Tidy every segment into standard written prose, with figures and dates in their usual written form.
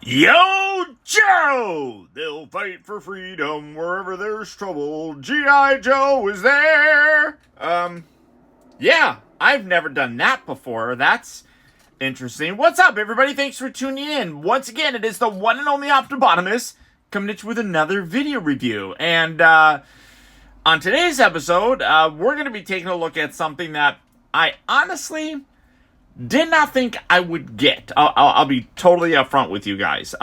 Yo, Joe! They'll fight for freedom wherever there's trouble. GI Joe is there! Yeah, I've never done that before. That's interesting. What's up, everybody? Thanks for tuning in. Once again, it is the one and only Optibotimus coming at you with another video review. And, on today's episode, we're going to be taking a look at something that I honestly did not think I would get. I'll be totally upfront with you guys.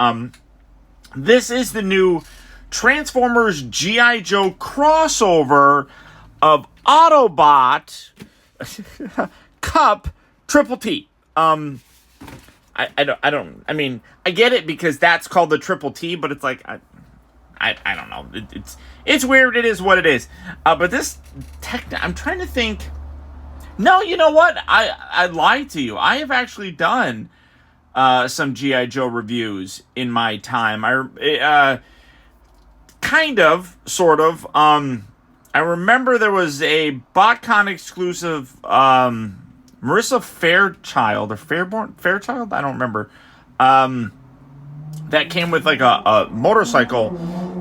This is the new Transformers GI Joe crossover of Autobot KUP Triple T. I mean, I get it because that's called the Triple T, but it's like, I don't know. It's weird. It is what it is. But this I'm trying to think. No, you know what? I lied to you. I have actually done some GI Joe reviews in my time. Kind of, sort of. I remember there was a BotCon exclusive Marissa Fairchild or Fairchild. I don't remember. That came with like a motorcycle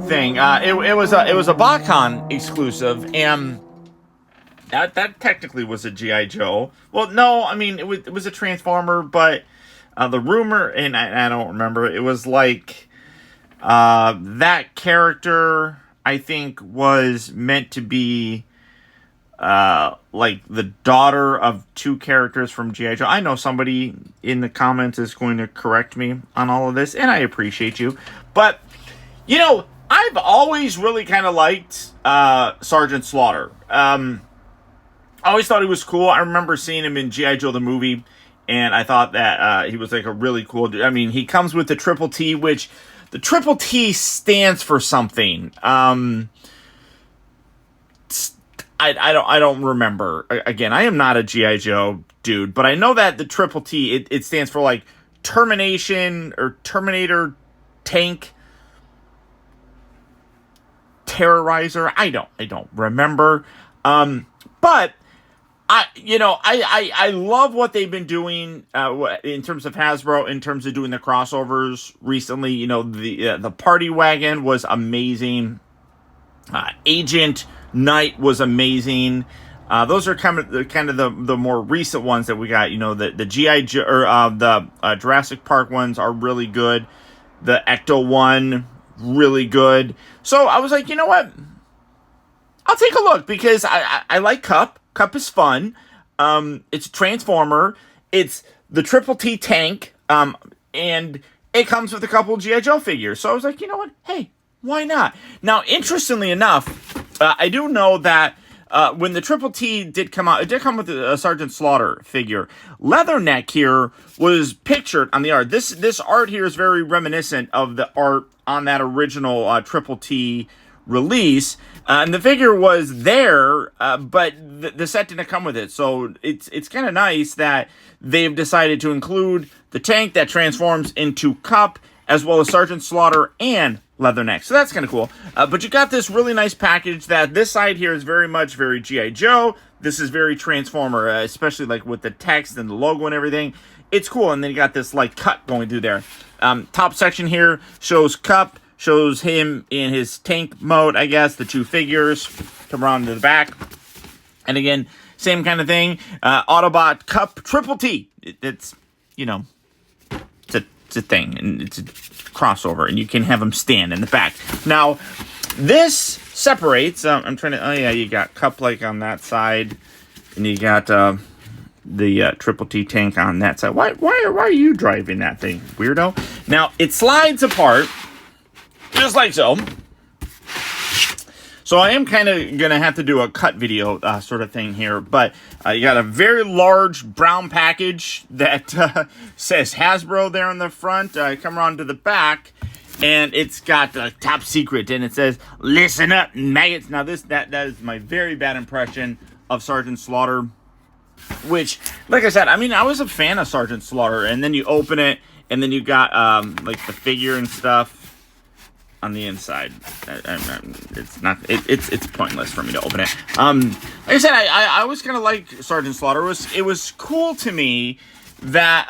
thing. It was a BotCon exclusive, and that technically was a GI Joe. Well, no, I mean it was a Transformer, but the rumor, and I don't remember. It was like that character, I think, was meant to be like the daughter of two characters from GI Joe. I know somebody in the comments is going to correct me on all of this, and I appreciate you. But you know, I've always really kind of liked Sergeant Slaughter. I always thought he was cool. I remember seeing him in G.I. Joe the movie, and I thought that he was like a really cool dude. I mean, he comes with the Triple T, which the Triple T stands for something. I don't remember. Again, I am not a G.I. Joe dude, but I know that the Triple T, it stands for like Termination or Terminator Tank Terrorizer. I don't remember. But I love what they've been doing in terms of Hasbro, in terms of doing the crossovers recently. You know, the Party Wagon was amazing. Agent Knight was amazing. Those are kind of the more recent ones that we got. You know, the GI Joe or the Jurassic Park ones are really good. The Ecto one, really good. So I was like, you know what? I'll take a look because I like KUP. KUP is fun. It's a Transformer. It's the Triple T tank. And it comes with a couple G.I. Joe figures. So I was like, you know what? Hey, why not? Now, interestingly enough, I do know that when the Triple T did come out, it did come with a Sergeant Slaughter figure. Leatherneck here was pictured on the art. This art here is very reminiscent of the art on that original Triple T release, and the figure was there, but the set didn't come with it. So it's kind of nice that they've decided to include the tank that transforms into KUP, as well as Sergeant Slaughter and Leatherneck. So that's kind of cool. But you got this really nice package that this side here is very G.I. Joe. This is very Transformer, especially like with the text and the logo and everything. It's cool. And then you got this like cut going through there. Top section here shows KUP. Shows him in his tank mode, I guess. The two figures come around to the back. And again, same kind of thing. Autobot KUP Triple T. It's, you know, it's a thing. And it's a crossover. And you can have him stand in the back. Now, this separates. I'm trying to... Oh, yeah, you got KUP like on that side. And you got the Triple T tank on that side. Why are you driving that thing, weirdo? Now, it slides apart. Just like so. So I am kind of going to have to do a cut video sort of thing here. But you got a very large brown package that says Hasbro there on the front. Come around to the back. And it's got top secret. And it says, listen up, maggots. Now that is my very bad impression of Sergeant Slaughter. Which, like I said, I mean, I was a fan of Sergeant Slaughter. And then you open it. And then you got like the figure and stuff on the inside. It's pointless for me to open it. Like I said, I was kind of like Sergeant Slaughter. It was cool to me that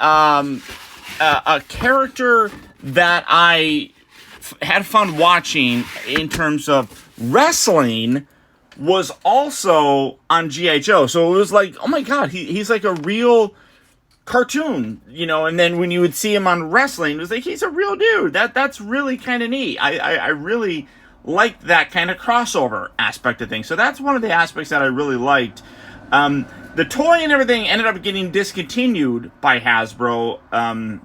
a character that I had fun watching in terms of wrestling was also on GI Joe. So it was like, oh my god, he's like a real cartoon, you know. And then when you would see him on wrestling, it was like he's a real dude. That's really kind of neat. I really liked that kind of crossover aspect of things. So that's one of the aspects that I really liked. The toy and everything ended up getting discontinued by Hasbro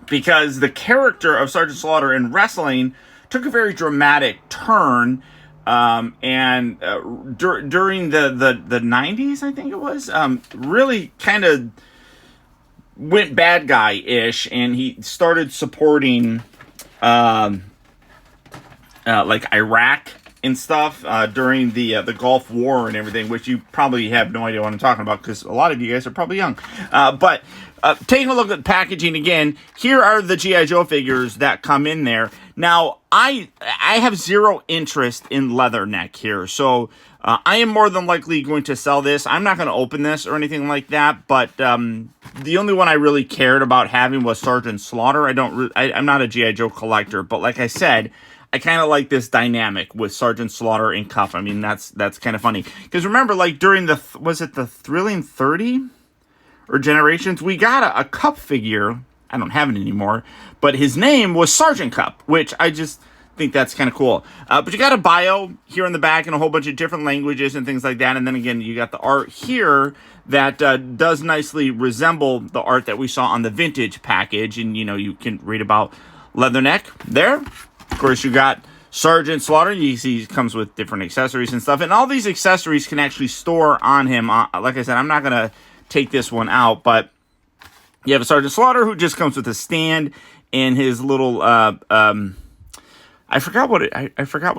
because the character of Sergeant Slaughter in wrestling took a very dramatic turn. During the 90s, I think it was, really kind of went bad guy-ish, and he started supporting like Iraq and stuff during the Gulf War and everything, which you probably have no idea what I'm talking about because a lot of you guys are probably young. But taking a look at the packaging again, here are the GI Joe figures that come in there. Now, I have zero interest in Leatherneck here, so I am more than likely going to sell this. I'm not going to open this or anything like that, but the only one I really cared about having was Sergeant Slaughter. I'm not a GI Joe collector, but like I said, I kind of like this dynamic with Sergeant Slaughter and Kup. I mean, that's kind of funny. Because remember, like, during was it the Thrilling 30 or Generations, we got a Kup figure. I don't have it anymore. But his name was Sergeant Kup, which I just think that's kind of cool. But you got a bio here in the back and a whole bunch of different languages and things like that. And then again, you got the art here that does nicely resemble the art that we saw on the vintage package. And, you know, you can read about Leatherneck there. Of course, you got Sergeant Slaughter. You see he comes with different accessories and stuff. And all these accessories can actually store on him. Like I said, I'm not going to take this one out. But you have a Sergeant Slaughter who just comes with a stand and his little... I forgot what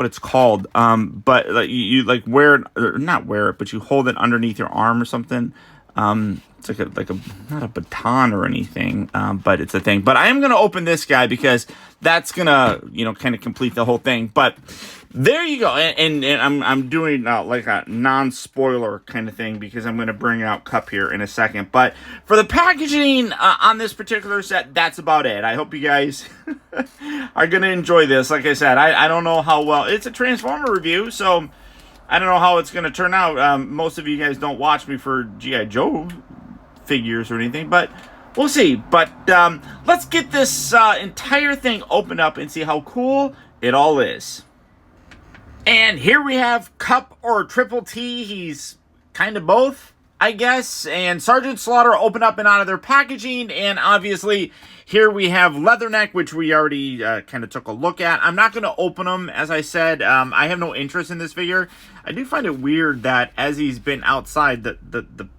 it's called. But like you like wear it, or not wear it, but you hold it underneath your arm or something. It's like a not a baton or anything, but it's a thing. But I am gonna open this guy because that's gonna, you know, kind of complete the whole thing. But there you go, and I'm doing like a non-spoiler kind of thing because I'm gonna bring out Kup here in a second. But for the packaging on this particular set, that's about it. I hope you guys are gonna enjoy this. Like I said, I don't know how well it's a Transformer review, so I don't know how it's gonna turn out. Most of you guys don't watch me for GI Joe figures or anything, but we'll see. But let's get this entire thing opened up and see how cool it all is. And here we have Kup or Triple T. He's kind of both, I guess. And Sergeant Slaughter opened up and out of their packaging. And obviously, here we have Leatherneck, which we already kind of took a look at. I'm not going to open them, as I said. I have no interest in this figure. I do find it weird that as he's been outside, the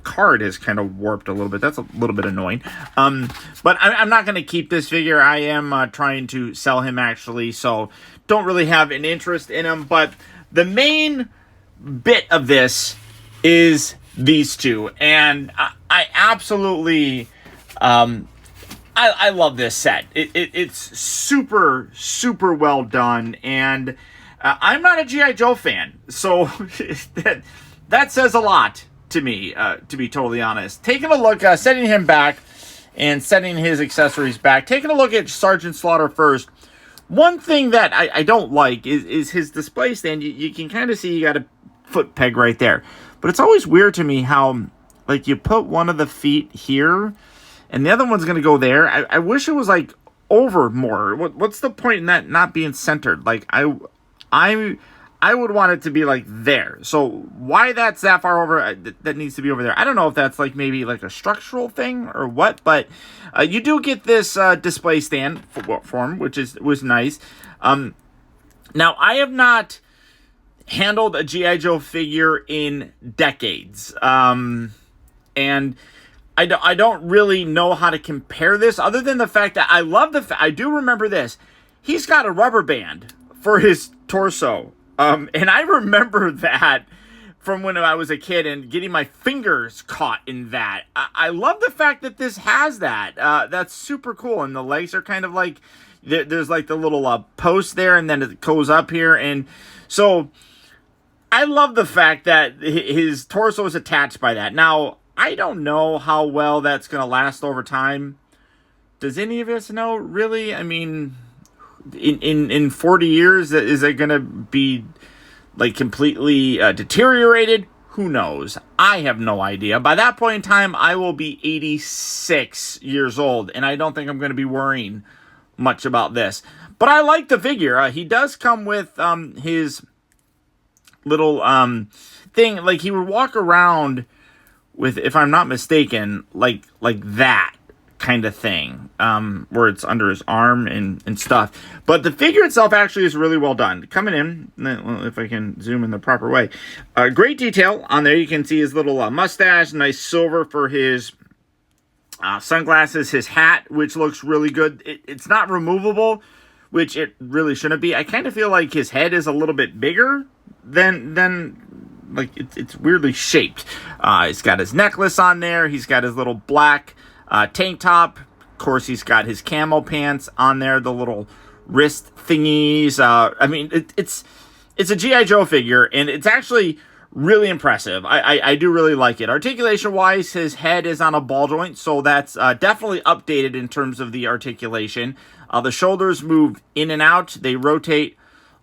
card is kind of warped a little bit. That's a little bit annoying. But I'm not going to keep this figure. I am trying to sell him, actually. So don't really have an interest in him. But the main bit of this is these two. And I absolutely... I love this set. It's super, super well done. And I'm not a GI Joe fan. So that says a lot to me, to be totally honest. Taking a look, setting him back and setting his accessories back. Taking a look at Sergeant Slaughter first. One thing that I don't like is his display stand. You can kind of see you got a foot peg right there. But it's always weird to me how, like, you put one of the feet here and the other one's going to go there. I wish it was, like, over more. What's the point in that not being centered? Like, I would want it to be, like, there. So why that's that far over, that needs to be over there. I don't know if that's, like, maybe, like, a structural thing or what. But you do get this display stand form, which was nice. Now, I have not handled a G.I. Joe figure in decades. And I don't really know how to compare this other than the fact that I love I do remember this. He's got a rubber band for his torso. And I remember that from when I was a kid and getting my fingers caught in that. I love the fact that this has that. That's super cool. And the legs are kind of like, there's like the little post there and then it goes up here. And so I love the fact that his torso is attached by that. Now, I don't know how well that's going to last over time. Does any of us know, really? I mean, in 40 years, is it going to be like completely deteriorated? Who knows? I have no idea. By that point in time, I will be 86 years old, and I don't think I'm going to be worrying much about this. But I like the figure. He does come with his little thing. Like, he would walk around with, if I'm not mistaken, like that kind of thing, where it's under his arm and stuff. But the figure itself actually is really well done. Coming in, if I can zoom in the proper way, great detail on there. You can see his little mustache, nice silver for his sunglasses, his hat, which looks really good. It's not removable, which it really shouldn't be. I kind of feel like his head is a little bit bigger than like it's weirdly shaped. He's got his necklace on there. He's got his little black tank top. Of course, he's got his camo pants on there, the little wrist thingies. I mean, it's a GI Joe figure, and it's actually really impressive. I do really like it. Articulation-wise, his head is on a ball joint, so that's definitely updated in terms of the articulation. The shoulders move in and out. They rotate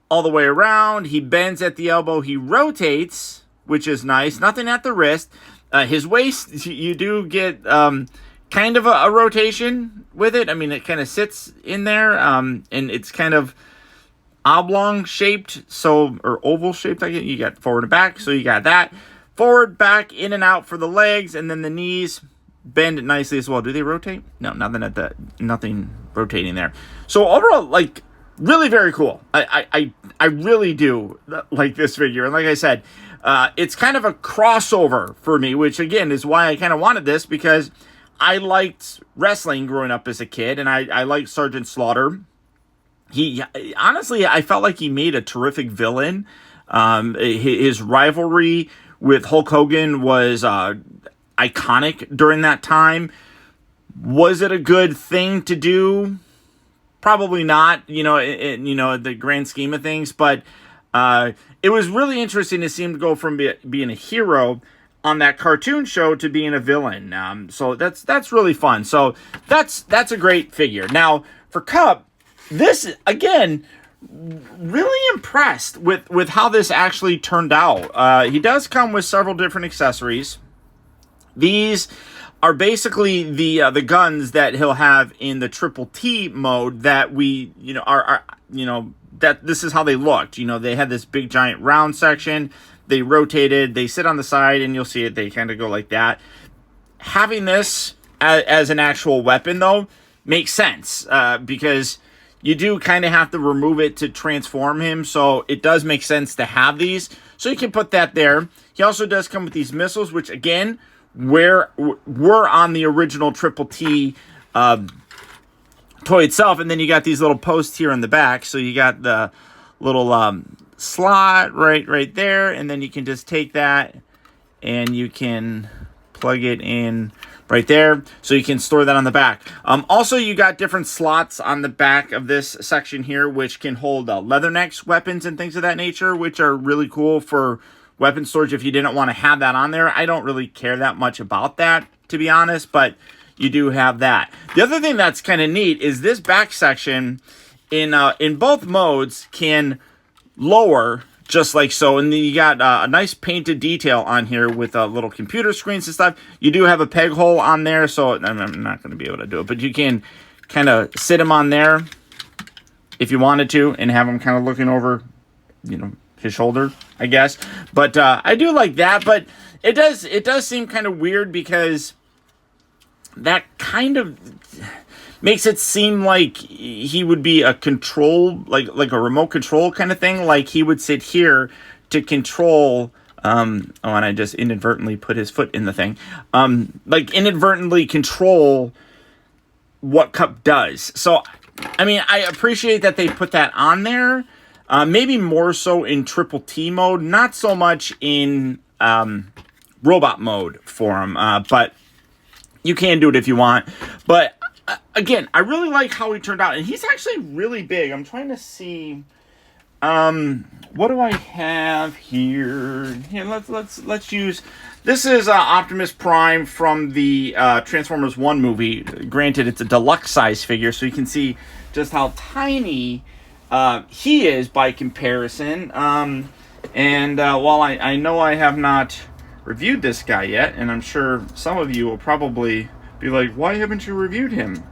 all the way around. He bends at the elbow. He rotates, which is nice. Nothing at the wrist. His waist, you do get kind of a rotation with it. I mean, it kind of sits in there, and it's kind of oblong shaped, or oval shaped. You got forward and back, so you got that. Forward, back, in and out for the legs, and then the knees bend nicely as well. Do they rotate? No, nothing rotating there. So overall, like, really very cool. I really do like this figure. And like I said, it's kind of a crossover for me, which again is why I kind of wanted this, because I liked wrestling growing up as a kid, and I liked Sergeant Slaughter. Honestly, I felt like he made a terrific villain. His rivalry with Hulk Hogan was iconic during that time. Was it a good thing to do? Probably not, in the grand scheme of things, but it was really interesting to see him go from being a hero on that cartoon show to being a villain. So that's really fun. So that's a great figure. Now, for Kup, this, again, really impressed with how this actually turned out. He does come with several different accessories. These are basically the guns that he'll have in the Triple T mode that we, that this is how they looked. They had this big giant round section. They rotated, they sit on the side, and you'll see it, they kind of go like that. Having this as an actual weapon, though, makes sense, because you do kind of have to remove it to transform him, so it does make sense to have these. So you can put that there. He also does come with these missiles, which, again, were on the original Triple T toy itself. And then you got these little posts here in the back. So you got the little slot right there. And then you can just take that and you can plug it in right there, so you can store that on the back. Also, you got different slots on the back of this section here, which can hold Leathernecks, weapons, and things of that nature, which are really cool for weapon storage if you didn't want to have that on there. I don't really care that much about that, to be honest, but you do have that. The other thing that's kind of neat is this back section in both modes can lower just like so, and then you got a nice painted detail on here with little computer screens and stuff. You do have a peg hole on there, so I'm not going to be able to do it, but you can kind of sit them on there if you wanted to and have them kind of looking over, his shoulder, I guess. But I do like that, but it does seem kind of weird because that kind of makes it seem like he would be a control, like a remote control kind of thing. Like he would sit here to control, and I just inadvertently put his foot in the thing. Like inadvertently control what Kup does. So, I mean, I appreciate that they put that on there. Maybe more so in Triple T mode, not so much in robot mode for him. But you can do it if you want. But again, I really like how he turned out, and he's actually really big. I'm trying to see, what do I have here? Here, let's use This is Optimus Prime from the Transformers 1 movie. Granted, it's a deluxe size figure, so you can see just how tiny he is by comparison. And while I know I have not reviewed this guy yet, and I'm sure some of you will probably be like, why haven't you reviewed him?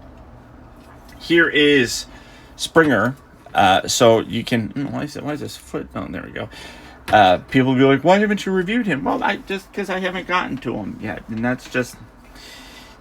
Here is Springer. So you can... Why is this foot? Oh, there we go. People will be like, why haven't you reviewed him? Well, because I haven't gotten to him yet. And that's just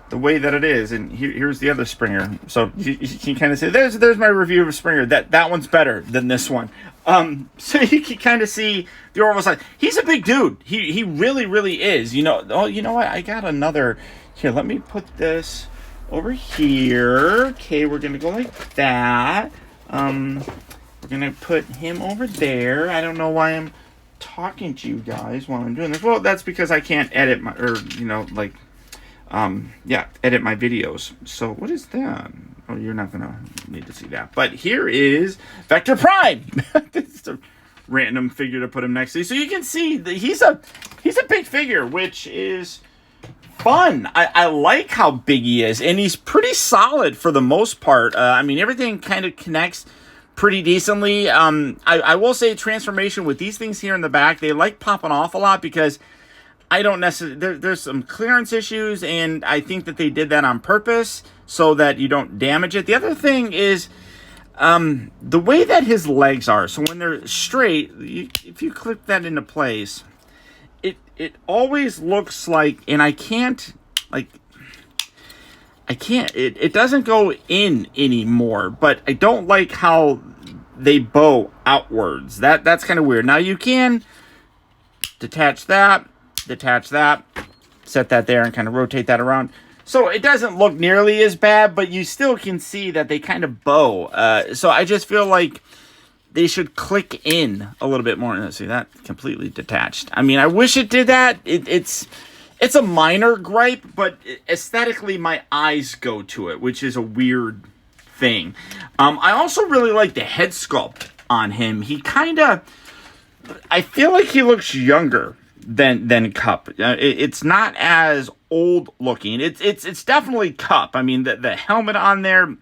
the way that it is. And here's the other Springer. So you can kind of say, there's my review of Springer. That one's better than this one. So you can kind of see the overall size. He's a big dude. He really, really is. You know what? I got another... Here, let me put this over here. Okay, we're going to go like that. We're going to put him over there. I don't know why I'm talking to you guys while I'm doing this. Well, that's because I can't edit my... Or, edit my videos. So, what is that? Oh, you're not going to need to see that. But here is Vector Prime. It's a random figure to put him next to. So you can see that he's a big figure, which is fun. I like how big he is, and he's pretty solid for the most part. I mean, everything kind of connects pretty decently. I will say transformation with these things here in the back, they like popping off a lot because I don't necessarily... There's some clearance issues, and I think that they did that on purpose so that you don't damage it. The other thing is the way that his legs are. So when they're straight, if you clip that into place, it always looks like... And it doesn't go in anymore, but I don't like how they bow outwards. That's kind of weird. Now you can detach that, set that there, and kind of rotate that around. So it doesn't look nearly as bad, but you still can see that they kind of bow. So I just feel like they should click in a little bit more. Let's see, that completely detached. I mean, I wish it did that. It's a minor gripe, but aesthetically my eyes go to it, which is a weird thing. I also really like the head sculpt on him. He kind of... I feel like he looks younger than KUP. It's not as old looking. It's definitely KUP. I mean, the helmet on there,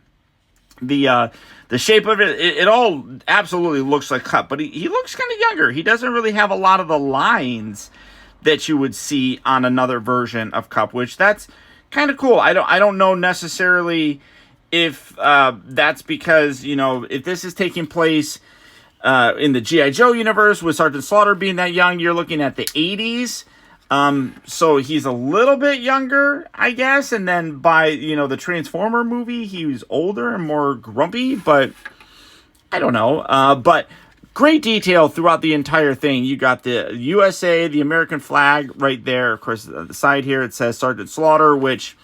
the shape of it all absolutely looks like KUP, but he looks kind of younger. He doesn't really have a lot of the lines that you would see on another version of KUP, which that's kind of cool. I don't know necessarily if that's because, if this is taking place in the GI Joe universe with Sergeant Slaughter being that young, you're looking at the 80s. So he's a little bit younger, I guess. And then by, the Transformer movie, he was older and more grumpy, but I don't know. But great detail throughout the entire thing. You got the USA, the American flag right there. Of course, the side here, it says Sergeant Slaughter, which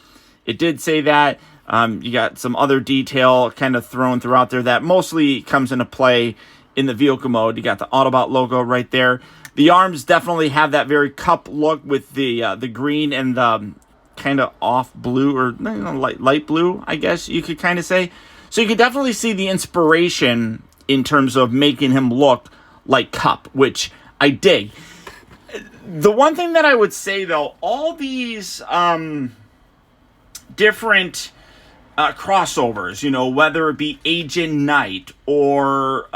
it did say that. You got some other detail kind of thrown throughout there that mostly comes into play in the vehicle mode. You got the Autobot logo right there. The arms definitely have that very KUP look with the green and the kind of off blue or light blue, I guess you could kind of say. So you could definitely see the inspiration in terms of making him look like KUP, which I dig. The one thing that I would say, though, all these different crossovers, whether it be Agent Knight or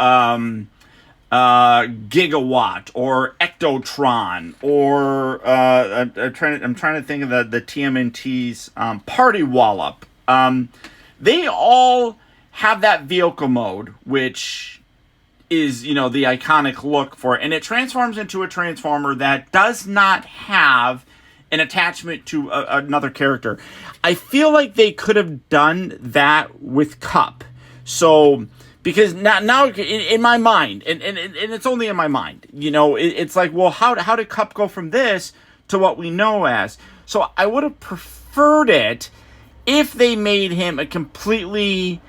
Gigawatt or Ectotron or I'm trying to think of the TMNT's Party Wallop. They all have that vehicle mode, which is the iconic look for it, and it transforms into a Transformer that does not have an attachment to another character. I feel like they could have done that with KUP. So, because now in my mind, and it's only in my mind, it's like, well, how did KUP go from this to what we know as? So I would have preferred it if they made him a completely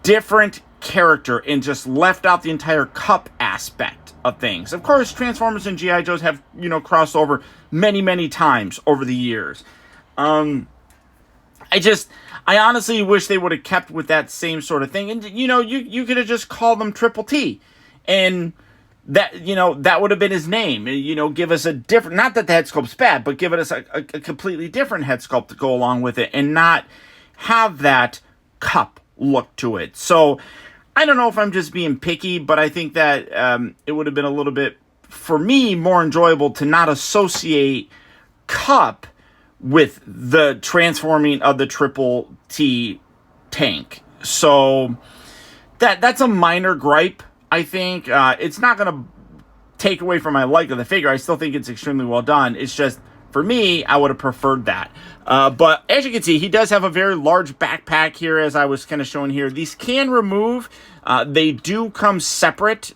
different character and just left out the entire KUP aspect of things. Of course, Transformers and GI Joes have crossed over many times over the years. I honestly wish they would have kept with that same sort of thing, and you could have just called them Triple T, and that, that would have been his name. Give us a different, not that the head sculpt's bad, but give us a completely different head sculpt to go along with it and not have that Kup look to it. So I don't know if I'm just being picky, but I think that it would have been a little bit, for me, more enjoyable to not associate Kup with the transforming of the Triple T tank. So that's a minor gripe, I think. It's not going to take away from my like of the figure. I still think it's extremely well done. It's just, for me, I would have preferred that. But as you can see, he does have a very large backpack here, as I was kind of showing here. These can remove. They do come separate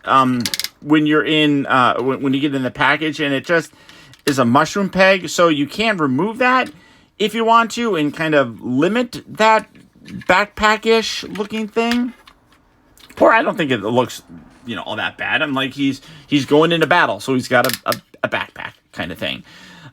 when you're in, when you get in the package, and it just is a mushroom peg. So you can remove that if you want to and kind of limit that backpack-ish looking thing. Or I don't think it looks, all that bad. I'm like, he's going into battle, so he's got a backpack kind of thing.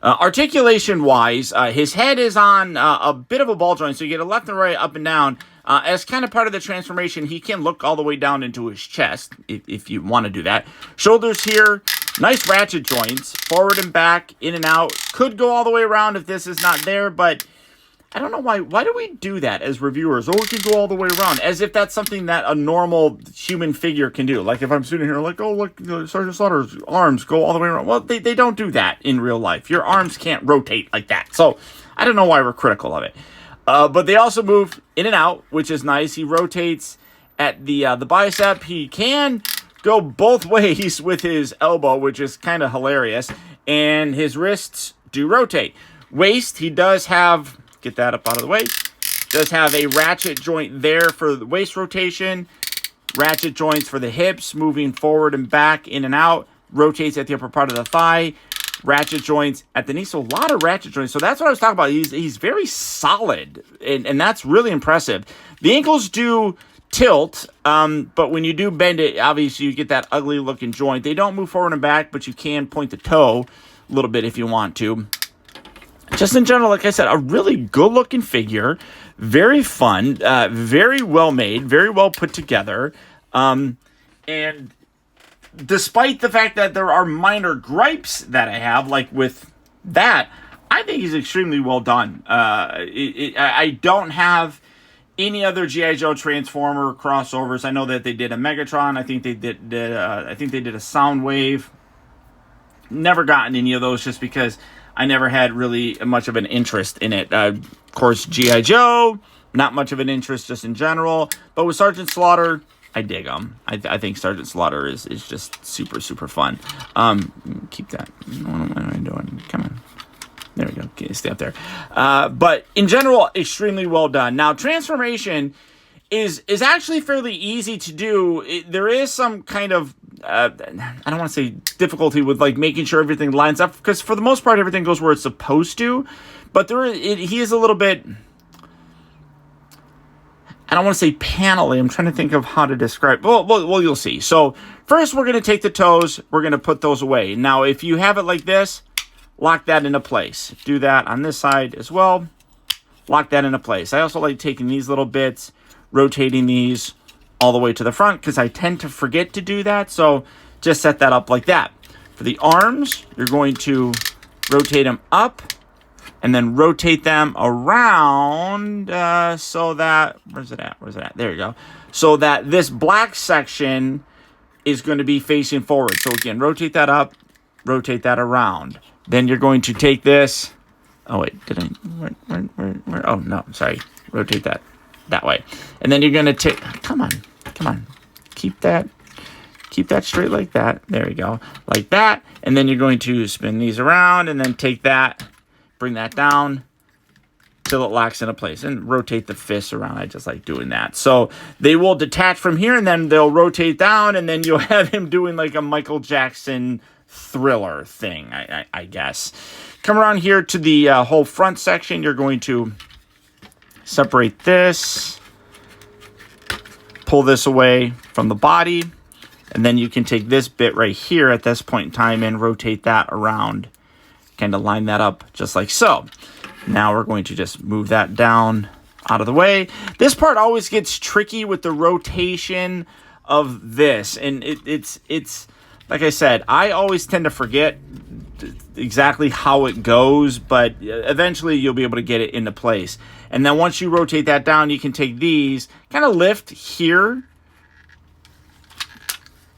Articulation-wise, his head is on a bit of a ball joint, so you get a left and right, up and down. As kind of part of the transformation, he can look all the way down into his chest, if you want to do that. Shoulders here, nice ratchet joints, forward and back, in and out. Could go all the way around if this is not there, but I don't know why. Why do we do that as reviewers? Oh, it can go all the way around, as if that's something that a normal human figure can do. Like if I'm sitting here like, oh, look, Sergeant Slaughter's arms go all the way around. Well, they don't do that in real life. Your arms can't rotate like that. So I don't know why we're critical of it. But they also move in and out, which is nice. He rotates at the bicep. He can go both ways with his elbow, which is kind of hilarious. And his wrists do rotate. Waist, he does have... Get that up out of the way. Does have a ratchet joint there for the waist rotation. Ratchet joints for the hips, moving forward and back, in and out. Rotates at the upper part of the thigh. Ratchet joints at the knee. So a lot of ratchet joints. So that's what I was talking about. He's very solid, and that's really impressive. The ankles do tilt, but when you do bend it, obviously you get that ugly looking joint. They don't move forward and back, but you can point the toe a little bit if you want to. Just in general, like I said, a really good-looking figure, very fun, very well made, very well put together, and despite the fact that there are minor gripes that I have, like with that, I think he's extremely well done. I don't have any other GI Joe Transformer crossovers. I know that they did a Megatron. I think they did. I think they did a Soundwave. Never gotten any of those just because I never had really much of an interest in it. Of course, G.I. Joe, not much of an interest just in general. But with Sergeant Slaughter, I dig them. I think Sergeant Slaughter is just super, super fun. Keep that. What am I doing? Come on. There we go. Okay, stay up there. But in general, extremely well done. Now, transformation is actually fairly easy to do. There is some kind of I don't want to say difficulty with like making sure everything lines up, because for the most part everything goes where it's supposed to, but he is a little bit, I don't want to say panelly. I'm trying to think of how to describe. Well, you'll see. So first we're going to take the toes. We're going to put those away. Now, if you have it like this, lock that into place. Do that on this side as well. Lock that into place. I also like taking these little bits, rotating these all the way to the front, because I tend to forget to do that. So just set that up like that. For the arms, you're going to rotate them up and then rotate them around so that, where's it at? There you go. So that this black section is going to be facing forward. So again, rotate that up, rotate that around. Then you're going to take this. Oh wait, where? Oh no, sorry. Rotate that way. And then you're going to take, come on. Keep that straight like that. There we go. Like that. And then you're going to spin these around and then take that, bring that down till it locks into place, and rotate the fists around. I just like doing that. So they will detach from here and then they'll rotate down, and then you'll have him doing like a Michael Jackson Thriller thing, I guess. Come around here to the whole front section. You're going to separate this, pull this away from the body, and then you can take this bit right here at this point in time and rotate that around, kind of line that up just like so. Now we're going to just move that down out of the way. This part always gets tricky with the rotation of this, and it's like I said, I always tend to forget exactly how it goes, but eventually you'll be able to get it into place. And then once you rotate that down, you can take these, kind of lift here,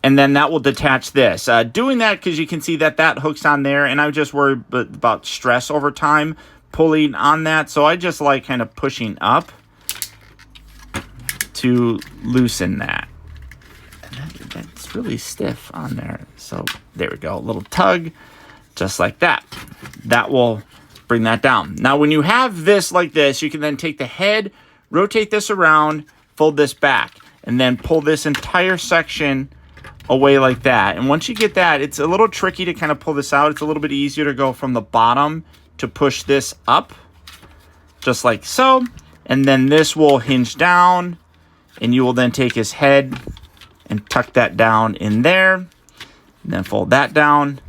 and then that will detach this. Doing that because you can see that that hooks on there, and I just worry about stress over time pulling on that, so I just like kind of pushing up to loosen that. And that's really stiff on there. So there we go, a little tug, just like that. That will bring that down. Now when you have this like this, you can then take the head, rotate this around, fold this back, and then pull this entire section away like that. And once you get that, it's a little tricky to kind of pull this out. It's a little bit easier to go from the bottom to push this up, just like so. And then this will hinge down, and you will then take his head and tuck that down in there, and then fold that down,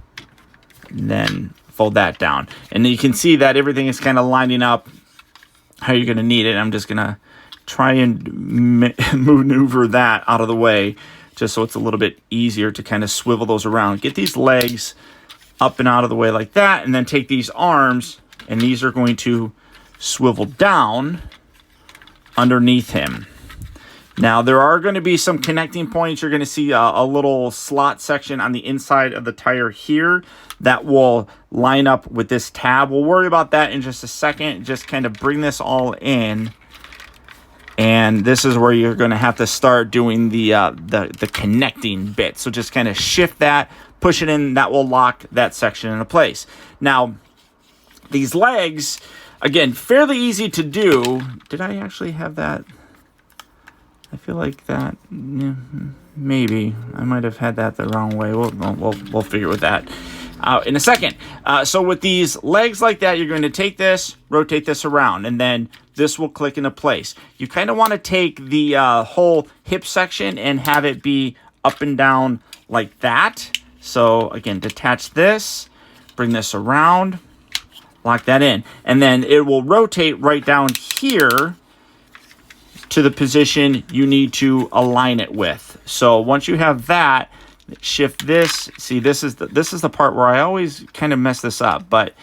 and then fold that down. And you can see that everything is kind of lining up how you're going to need it. I'm just going to try and maneuver that out of the way, just so it's a little bit easier to kind of swivel those around. Get these legs up and out of the way like that, and then take these arms, and these are going to swivel down underneath him. Now, there are going to be some connecting points. You're going to see a little slot section on the inside of the tire here that will line up with this tab. We'll worry about that in just a second. Just kind of bring this all in. And this is where you're going to have to start doing the connecting bit. So just kind of shift that, push it in. That will lock that section into place. Now, these legs, again, fairly easy to do. Did I actually have that? I feel like that, yeah, maybe. I might have had that the wrong way. We'll figure with that out in a second. So with these legs like that, you're going to take this, rotate this around, and then this will click into place. You kind of want to take the whole hip section and have it be up and down like that. So again, detach this, bring this around, lock that in, and then it will rotate right down here to the position you need to align it with. So once you have that, shift this. See, this is the part where I always kind of mess this up, but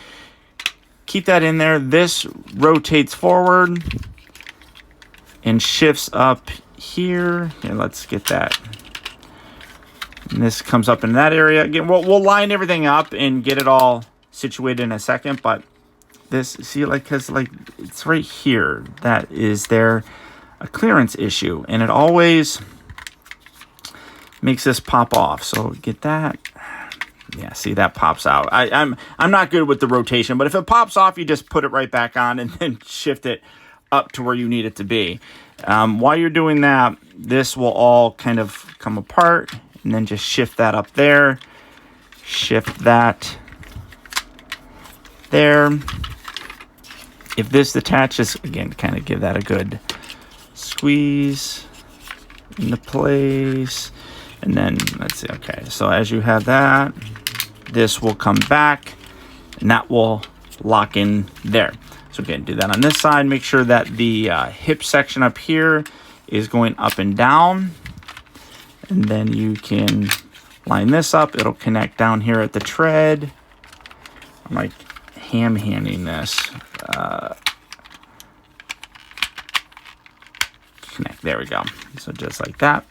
keep that in there. This rotates forward and shifts up here. Here, let's get that. And this comes up in that area. Again, we'll line everything up and get it all situated in a second, but this, see, like, because like it's right here. That is there a clearance issue, and it always makes this pop off. So get that. Yeah, see, that pops out. I'm not good with the rotation, but if it pops off, you just put it right back on and then shift it up to where you need it to be. While you're doing that, this will all kind of come apart, and then just shift that up there, shift that there. If this detaches, again, kind of give that a good squeeze into place. And then, let's see, okay, so as you have that, this will come back, and that will lock in there. So again, do that on this side. Make sure that the hip section up here is going up and down. And then you can line this up. It'll connect down here at the tread. I'm like ham-handing this. Connect, there we go. So just like that.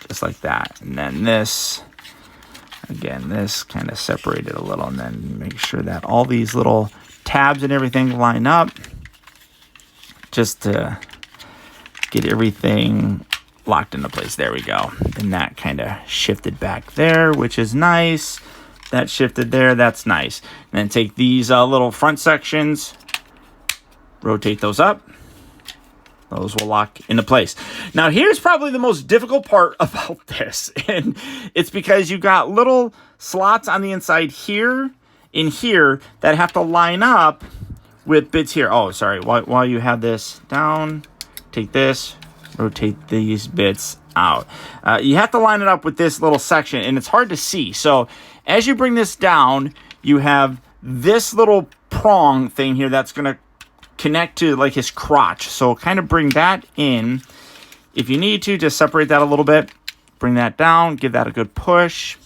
Just like that. And then this, again, this kind of separated a little, and then make sure that all these little tabs and everything line up, just to get everything locked into place. There we go. And that kind of shifted back there, which is nice. That shifted there, that's nice. And then take these little front sections, rotate those up. Those will lock into place. Now, here's probably the most difficult part about this. And it's because you got little slots on the inside here, in here, that have to line up with bits here. Oh, sorry. While you have this down, take this, rotate these bits out. You have to line it up with this little section, and it's hard to see. So as you bring this down, you have this little prong thing here that's going to connect to like his crotch. So kind of bring that in. If you need to, just separate that a little bit. Bring that down. Give that a good push.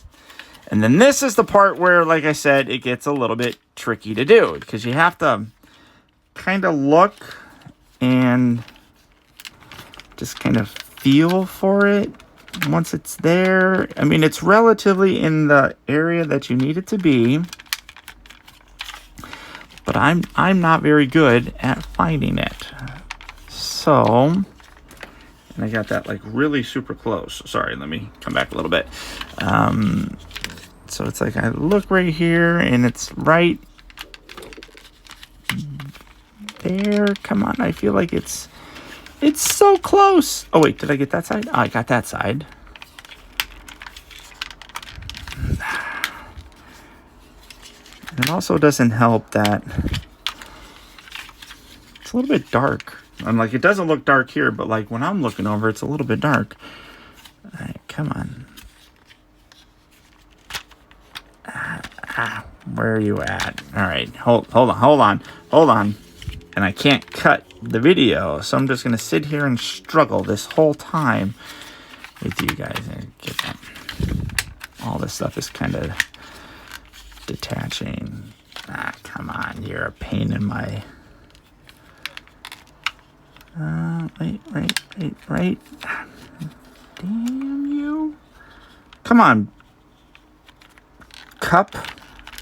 And then this is the part where, like I said, it gets a little bit tricky to do, because you have to kind of look and just kind of feel for it once it's there. I mean, it's relatively in the area that you need it to be, but I'm not very good at finding it. So, and I got that like really super close. Sorry, let me come back a little bit. So it's like I look right here and it's right there. Come on, I feel like it's so close. Oh wait, did I get that side? Oh, I got that side. It also doesn't help that it's a little bit dark. I'm like, it doesn't look dark here, but like when I'm looking over, it's a little bit dark. All right, come on. Where are you at? All right, hold on. And I can't cut the video, so I'm just gonna sit here and struggle this whole time with you guys. And get that. All this stuff is kind of detaching. Come on, you're a pain in my. Right. Damn you! Come on, Kup.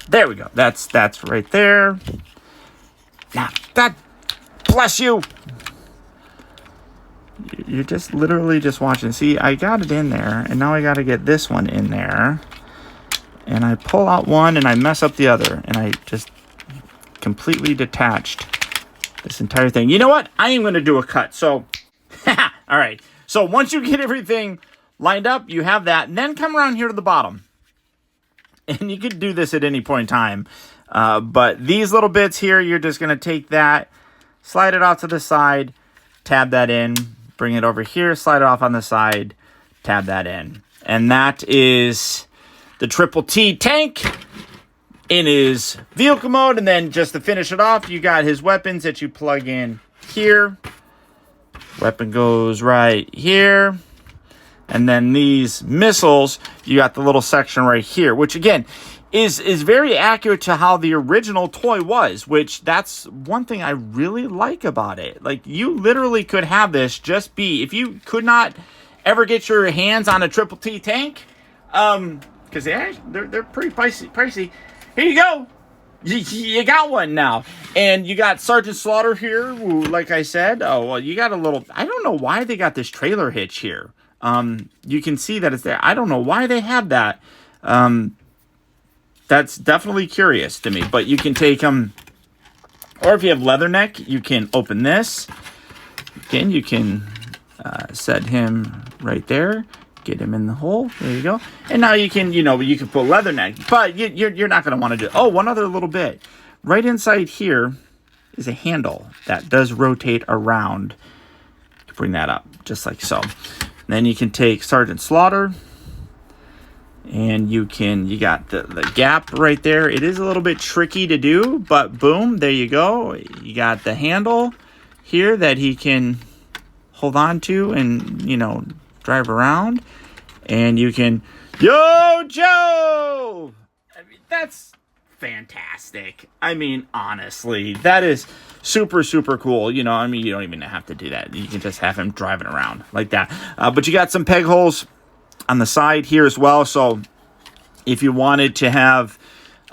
There we go. That's right there. Now, God bless you. You're just literally just watching. See, I got it in there, and now I got to get this one in there. And I pull out one, and I mess up the other, and I just completely detached this entire thing. You know what? I am going to do a cut. So, all right. So once you get everything lined up, you have that, and then come around here to the bottom. And you could do this at any point in time. But these little bits here, you're just going to take that, slide it off to the side, tab that in, bring it over here, slide it off on the side, tab that in. And that is the Triple T tank in his vehicle mode. And then just to finish it off, you got his weapons that you plug in here. Weapon goes right here. And then these missiles, you got the little section right here, which again is very accurate to how the original toy was, which that's one thing I really like about it. Like, you literally could have this just be, if you could not ever get your hands on a Triple T tank, because they're pretty pricey. Here you go. You got one now. And you got Sergeant Slaughter here, who, like I said, oh, well, you got a little, I don't know why they got this trailer hitch here. You can see that it's there. I don't know why they have that. That's definitely curious to me, but you can take them, or if you have Leatherneck, you can open this. Again, you can set him right there, get him in the hole. There you go. And now you can, you can put Leatherneck, but you're not going to want to do. Oh, one other little bit. Right inside here is a handle that does rotate around. Bring that up, just like so. Then you can take Sergeant Slaughter, and you got the gap right there. It is a little bit tricky to do, but boom, there you go. You got the handle here that he can hold on to and, drive around. And you can, Yo, Joe! I mean, that's fantastic. I mean, honestly, that is super, super cool. You don't even have to do that. You can just have him driving around like that. But you got some peg holes on the side here as well. So if you wanted to have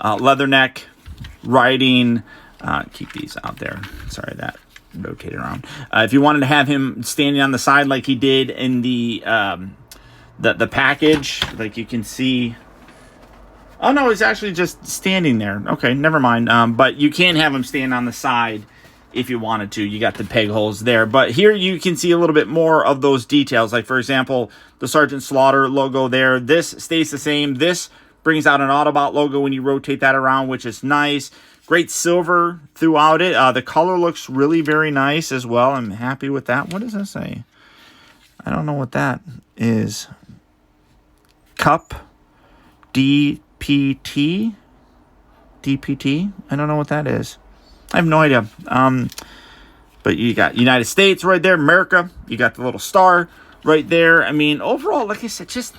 Leatherneck riding, keep these out there. Sorry, that rotated around. If you wanted to have him standing on the side like he did in the package, like you can see. Oh, no, he's actually just standing there. Okay, never mind. But you can have him stand on the side if you wanted to. You got the peg holes there. But here you can see a little bit more of those details. Like, for example, the Sergeant Slaughter logo there. This stays the same. This brings out an Autobot logo when you rotate that around, which is nice. Great silver throughout it. The color looks really very nice as well. I'm happy with that. What does that say? I don't know what that is. KUP DPT? I don't know what that is. I have no idea. But you got United States right there, America. You got the little star right there. I mean, overall, like I said, just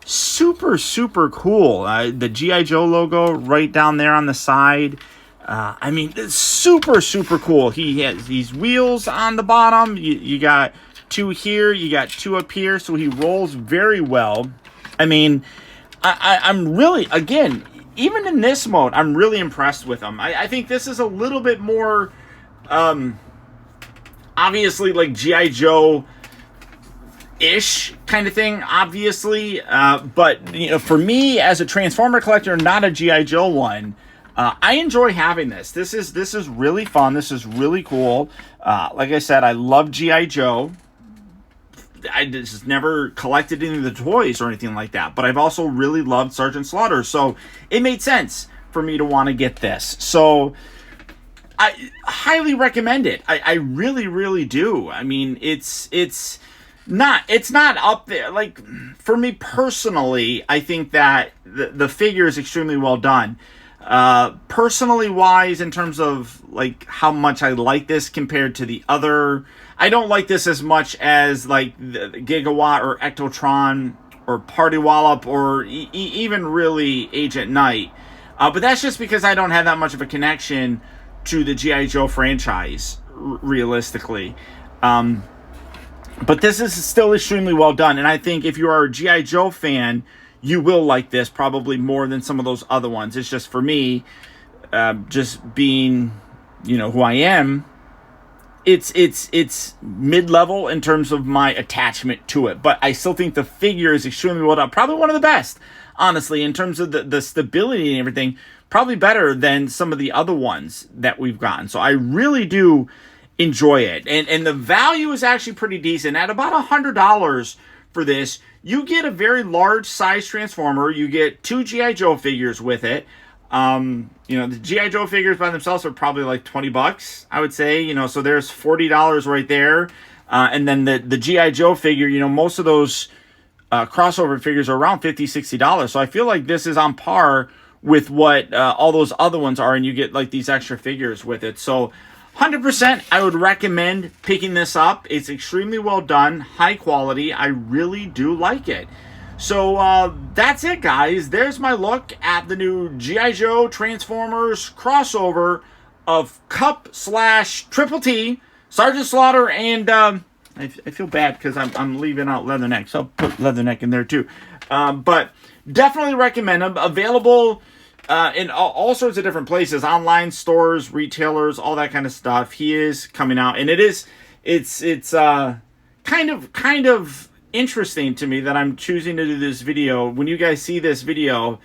super cool. The GI Joe logo right down there on the side. I mean, it's super cool. He has these wheels on the bottom. You got 2 here, you got 2 up here, so he rolls very well. I mean, I'm really, again, even in this mode, I'm really impressed with him. I think this is a little bit more, obviously, like GI Joe ish kind of thing, obviously, but you know, for me as a Transformer collector, not a GI Joe one, I enjoy having this. This is really fun. This is really cool. Like I said, I love GI Joe. I just never collected any of the toys or anything like that, but I've also really loved Sergeant Slaughter, so it made sense for me to want to get this. So I highly recommend it. I really do. I mean, it's not up there. Like, for me personally, I think that the figure is extremely well done. Personally wise, in terms of like how much I like this compared to the other, I don't like this as much as like the Gigawatt or Ectotron or Party Wallop or even really Agent Knight. But that's just because I don't have that much of a connection to the GI Joe franchise, realistically. But this is still extremely well done, and I think if you are a GI Joe fan, you will like this probably more than some of those other ones. It's just, for me, just being, you know, who I am, it's mid-level in terms of my attachment to it. But I still think the figure is extremely well done. Probably one of the best, honestly, in terms of the stability and everything. Probably better than some of the other ones that we've gotten. So I really do enjoy it. And the value is actually pretty decent. At about $100 for this, you get a very large size Transformer. You get 2 GI Joe figures with it. You know, the GI Joe figures by themselves are probably like $20, I would say. You know, so there's $40 right there. And then the GI Joe figure, you know, most of those crossover figures are around $50, $60. So I feel like this is on par with what all those other ones are, and you get like these extra figures with it. So 100%, I would recommend picking this up. It's extremely well done, high quality. I really do like it. So that's it, guys. There's my look at the new GI Joe Transformers crossover of KUP / Triple T, Sergeant Slaughter, and I feel bad because I'm leaving out Leatherneck, so I'll put Leatherneck in there too. But definitely recommend them. Available in all sorts of different places, online stores, retailers, all that kind of stuff. He is coming out, and it's kind of interesting to me that I'm choosing to do this video. When you guys see this video,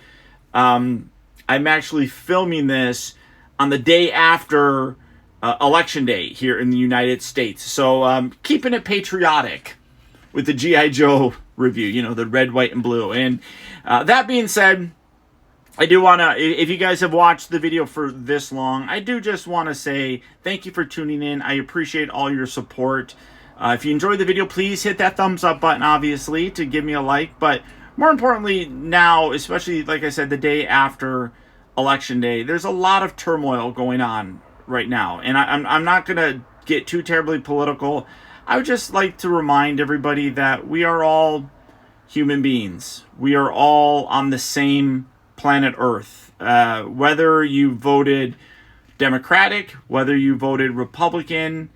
I'm actually filming this on the day after Election Day here in the United States. So keeping it patriotic with the GI Joe review, you know, the red, white, and blue. And that being said, I do want to, if you guys have watched the video for this long, I do just want to say thank you for tuning in. I appreciate all your support. If you enjoyed the video, please hit that thumbs up button, obviously, to give me a like. But more importantly, now, especially, like I said, the day after Election Day, there's a lot of turmoil going on right now. And I'm not going to get too terribly political. I would just like to remind everybody that we are all human beings. We are all on the same planet Earth. Whether you voted Democratic, whether you voted Republican,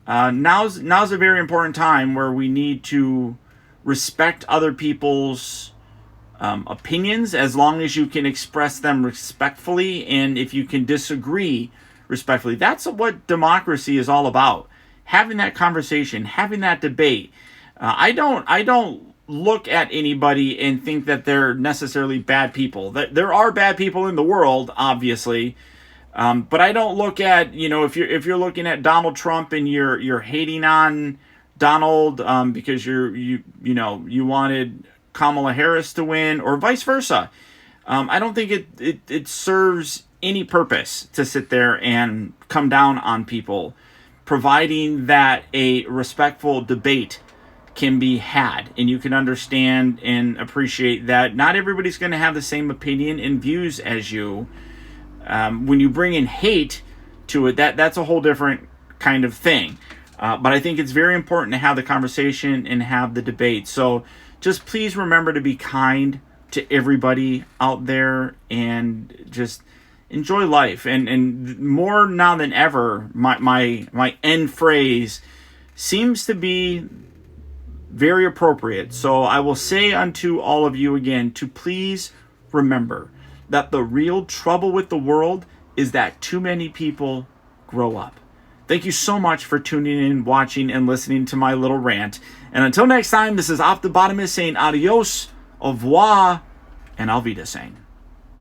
now's a very important time where we need to respect other people's opinions, as long as you can express them respectfully, and if you can disagree respectfully. That's what democracy is all about. Having that conversation, having that debate. I don't look at anybody and think that they're necessarily bad people. There are bad people in the world, obviously. But I don't look at, you know, if you're looking at Donald Trump and you're hating on Donald because you wanted Kamala Harris to win, or vice versa. I don't think it serves any purpose to sit there and come down on people, providing that a respectful debate can be had, and you can understand and appreciate that not everybody's going to have the same opinion and views as you. When you bring in hate to it, that's a whole different kind of thing. But I think it's very important to have the conversation and have the debate. So just please remember to be kind to everybody out there and just enjoy life. And more now than ever, my end phrase seems to be very appropriate. So I will say unto all of you again to please remember that the real trouble with the world is that too many people grow up. Thank you so much for tuning in, watching, and listening to my little rant. And until next time, this is Optibotimus saying adios, au revoir, and Auf Wiedersehen.